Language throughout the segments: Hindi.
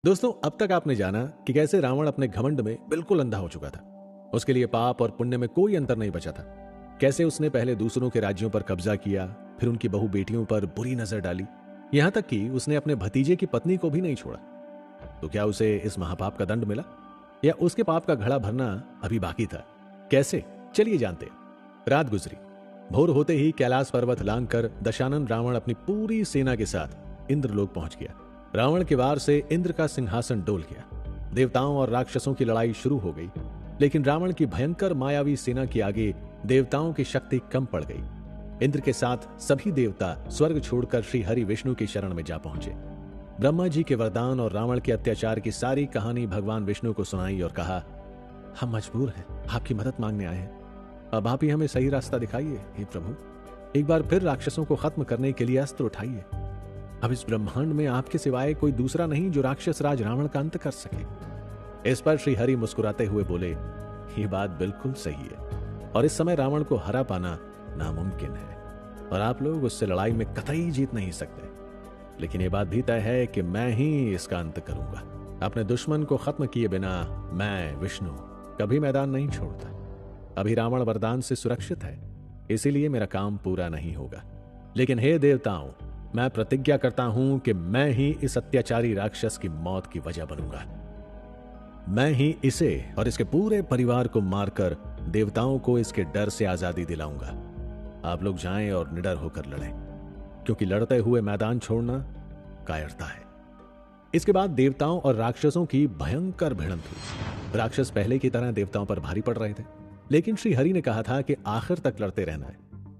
दोस्तों, अब तक आपने जाना कि कैसे रावण अपने घमंड में बिल्कुल अंधा हो चुका था। उसके लिए पाप और पुण्य में कोई अंतर नहीं बचा था। कैसे उसने पहले दूसरों के राज्यों पर कब्जा किया, फिर उनकी बहु बेटियों पर बुरी नजर डाली, यहां तक कि उसने अपने भतीजे की पत्नी को भी नहीं छोड़ा। तो क्या उसे इस महापाप का दंड मिला, या उसके पाप का घड़ा भरना अभी बाकी था? कैसे, चलिए जानते हैं। रात गुजरी। भोर होते ही कैलाश पर्वत लांघकर दशानन रावण अपनी पूरी सेना के साथ इंद्रलोक पहुंच गया। रावण के वार से इंद्र का सिंहासन डोल गया। देवताओं और राक्षसों की लड़ाई शुरू हो गई, लेकिन रावण की भयंकर मायावी सेना के आगे देवताओं की शक्ति कम पड़ गई। इंद्र के साथ सभी देवता स्वर्ग छोड़कर श्री हरि विष्णु की शरण में जा पहुंचे। ब्रह्मा जी के वरदान और रावण के अत्याचार की सारी कहानी भगवान विष्णु को सुनाई और कहा, हम मजबूर हैं, आपकी मदद मांगने आए हैं। अब आप ही हमें सही रास्ता दिखाइए हे प्रभु। एक बार फिर राक्षसों को खत्म करने के लिए अस्त्र उठाइए। अब इस ब्रह्मांड में आपके सिवाय कोई दूसरा नहीं जो राक्षस राज रावण का अंत कर सके। इस पर श्री हरि मुस्कुराते हुए बोले, ये बात बिल्कुल सही है, और इस समय रावण को हरा पाना नामुमकिन है, और आप लोग उससे लड़ाई में कतई जीत नहीं सकते। लेकिन यह बात भी तय है कि मैं ही इसका अंत करूंगा। अपने दुश्मन को खत्म किए बिना मैं विष्णु कभी मैदान नहीं छोड़ता। अभी रावण वरदान से सुरक्षित है, इसीलिए मेरा काम पूरा नहीं होगा। लेकिन हे देवताओं, मैं प्रतिज्ञा करता हूं कि मैं ही इस अत्याचारी राक्षस की मौत की वजह बनूंगा। मैं ही इसे और इसके पूरे परिवार को मारकर देवताओं को इसके डर से आजादी दिलाऊंगा। आप लोग जाएं और निडर होकर लड़ें, क्योंकि लड़ते हुए मैदान छोड़ना कायरता है। इसके बाद देवताओं और राक्षसों की भयंकर भिड़ंत हुई। राक्षस पहले की तरह देवताओं पर भारी पड़ रहे थे, लेकिन श्री हरि ने कहा था कि आखिर तक लड़ते रहना है,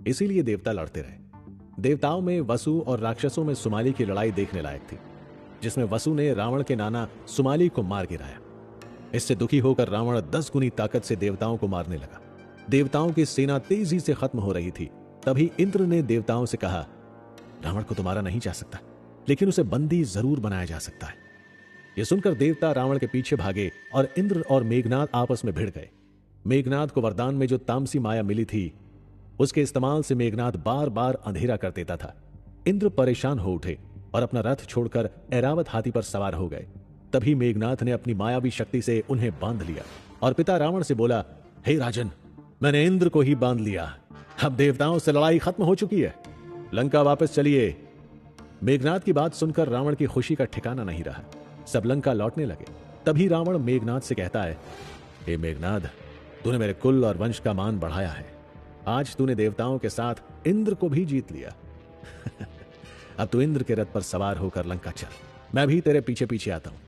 इसीलिए देवता लड़ते रहे। देवताओं में वसु और राक्षसों में सुमाली की लड़ाई देखने लायक थी, जिसमें वसु ने रावण के नाना सुमाली को मार गिराया। इससे दुखी होकर रावण 10 गुनी ताकत से देवताओं को मारने लगा। देवताओं की सेना तेजी से खत्म हो रही थी। तभी इंद्र ने देवताओं से कहा, रावण को तो मारा नहीं जा सकता, लेकिन उसे बंदी जरूर बनाया जा सकता है। यह सुनकर देवता रावण के पीछे भागे और इंद्र और मेघनाद आपस में भिड़ गए। मेघनाद को वरदान में जो तामसी माया मिली थी, उसके इस्तेमाल से मेघनाद बार बार अंधेरा कर देता था। इंद्र परेशान हो उठे और अपना रथ छोड़कर ऐरावत हाथी पर सवार हो गए। तभी मेघनाथ ने अपनी मायावी शक्ति से उन्हें बांध लिया और पिता रावण से बोला, हे राजन, मैंने इंद्र को ही बांध लिया। अब देवताओं से लड़ाई खत्म हो चुकी है, लंका वापस चलिए। मेघनाथ की बात सुनकर रावण की खुशी का ठिकाना नहीं रहा। सब लंका लौटने लगे। तभी रावण मेघनाथ से कहता है, हे मेघनाथ, तूने मेरे कुल और वंश का मान बढ़ाया है। आज तूने देवताओं के साथ इंद्र को भी जीत लिया। अब तू इंद्र के रथ पर सवार होकर लंका चल, मैं भी तेरे पीछे पीछे आता हूं।